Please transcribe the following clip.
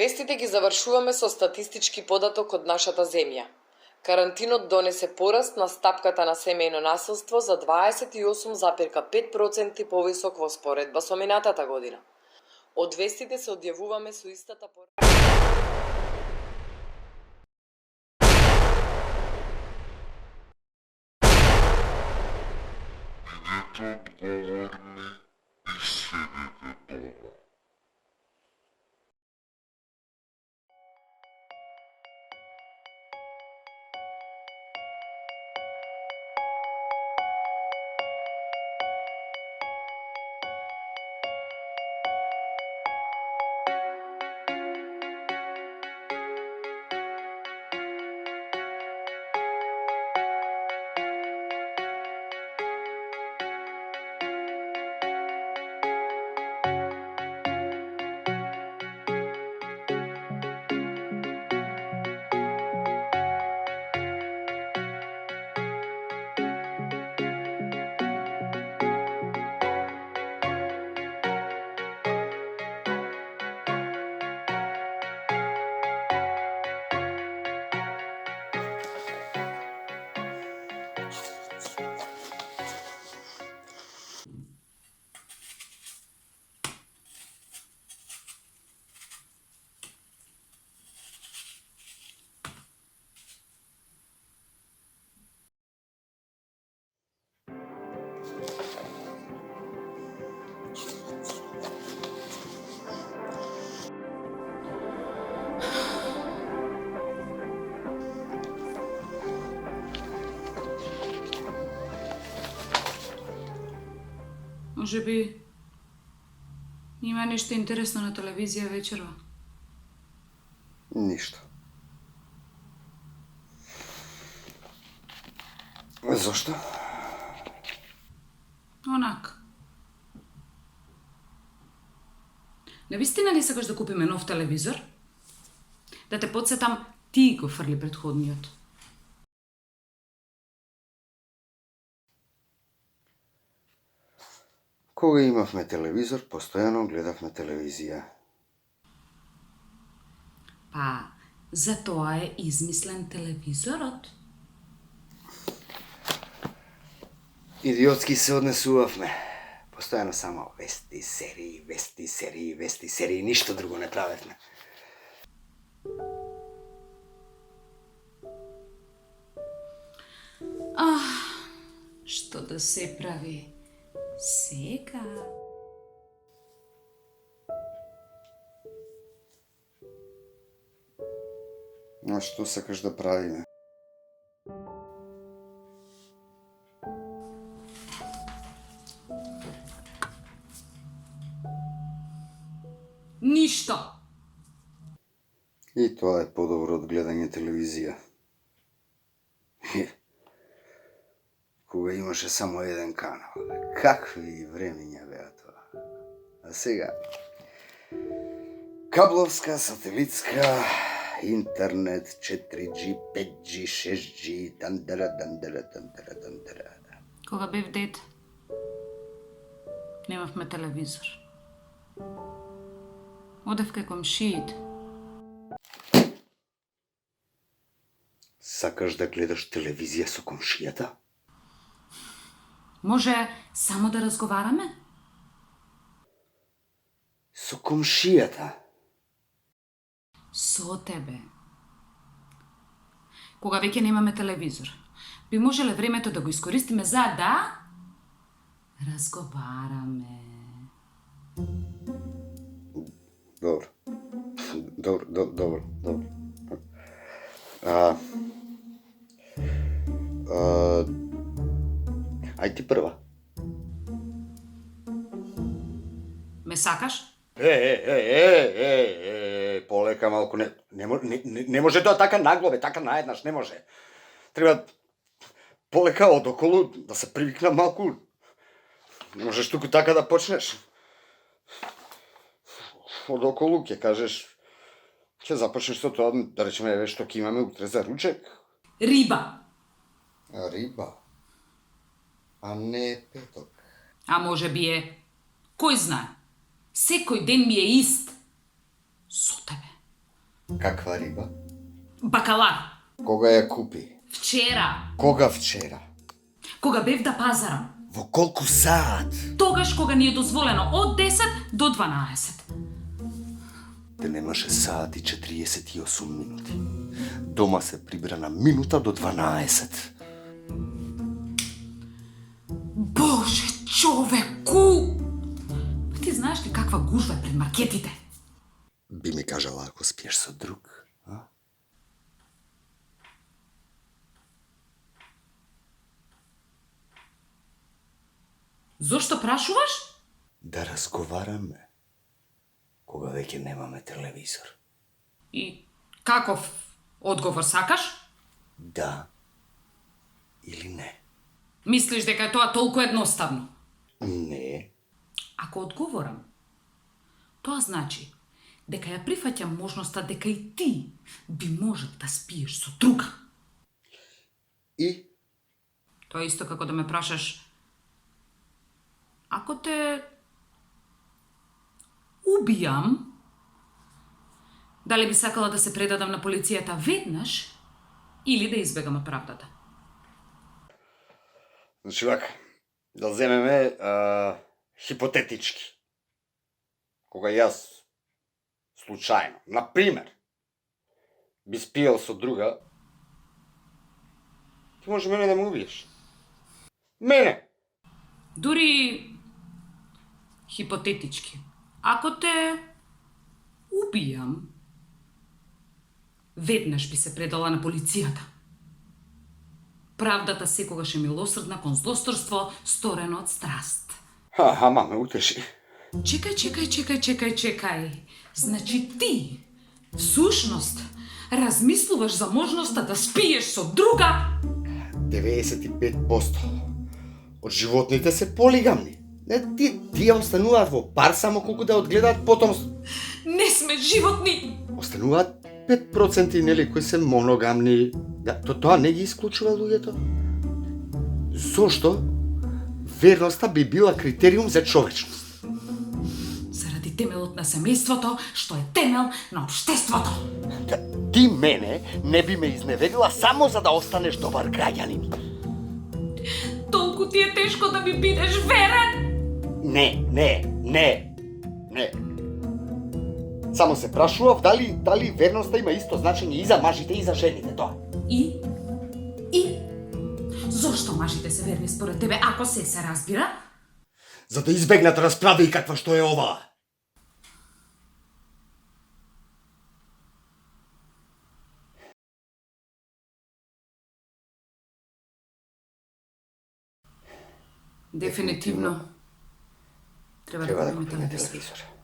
Вестите ги завршуваме со статистички податок од нашата земја. Карантинот донесе пораст на стапката на семејно насилство за 28,5% повисок во споредба со минатата година. Од вестите се одјавуваме со истата пораст. Бидете одговорни и седите дома. Може би има нешто интересно на телевизија вечерва. Ништо. Зошто? Онак. Навистина ли сакаш да купиме нов телевизор? Да те подсетам, ти го фрли предходниот. Кога имавме телевизор, постојано гледавме телевизија. Па, за тоа е измислен телевизорот. Идиотски се однесувавме. Постојано само вести, серии, ништо друго не правевме. Што да се прави сега? А што сакаш да правиме? Ништо. И тоа е подобро од гледање телевизија. Кога имаше само еден канал. Какви времиња беа тоа. А сега кабловска, сателитска, интернет, 4G, 5G, 6G, дандера. Кога бев дете, немавме телевизор. Одев кај комшиите. Сакаш да гледаш телевизија со комшијата? Може само да разговараме? Со комшијата? Со тебе. Кога веќе немаме телевизор, би можеле времето да го искористиме за да разговараме. Добро. Ај ти прва. Ме сакаш? Полека малку, не може тоа така нагло, така наеднаш, не може. Треба полека одоколу, да се привикна малку. Не можеш туку така да почнеш. Одоколу ќе кажеш, ќе започнеш со тоа, да речеме, еве што ќе имаме утре за ручек. Риба. Риба? А не петок. А може би е. Кој знае? Секој ден ми е ист. Со тебе. Каква риба? Бакалар. Кога ја купи? Вчера, Кога вчера? кога бев да пазарам. Во колку саат? Тогаш кога ни е дозволено од 10 до 12. Те немаше саат и 48 минути. Дома се прибра на минута до 12. Боже, човеку! Ти знаеш ли каква гужва е пред маркетите? Би ми кажала ако спиеш со друг, а? Зошто прашуваш? Да разговараме. Кога веќе немаме телевизор. И каков одговор сакаш? Да или не? Мислиш дека е тоа толку едноставно? Не. Ако одговорам, тоа значи дека ја прифаќам можноста дека и ти би можел да спиеш со друга. И? Тоа е исто како да ме прашаш, ако те убијам, дали би сакала да се предадам на полицијата веднаш или да избегам од правдата? Значи вака, да земеме хипотетички. Кога јас случајно, например, би спиел со друга, ти може мене да ме убиеш. Мене! Дури хипотетички. Ако те убијам, веднаш би се предала на полицијата. Правдата секогаш е милосрдна кон злосторство, сторено од страст. Ама ме утеши. Чекај. Значи ти, всушност, размислуваш за можноста да спиеш со друга? 95% од животните се полигамни. Тие остануваат во пар само колку да одгледаат потомство. Не сме животни! Остануваат 5% нели кои се моногамни. Да, тоа не ги исклучува луѓето. Зошто? Верноста би била критериум за човечност. Заради темелот на семејството, што е темел на општеството. Ти мене не би ме изневерила само за да останеш добар граѓанин. Толку ти е тешко да ми бидеш верен? Не. Само се прашував дали верноста има исто значење и за мажите и за жените, тоа. И? Зошто мажите се верни според тебе, ако се разбира? За да избегнат расправи каква што е ова. Дефинитивно. Треба да купиме телевизор. телевизор.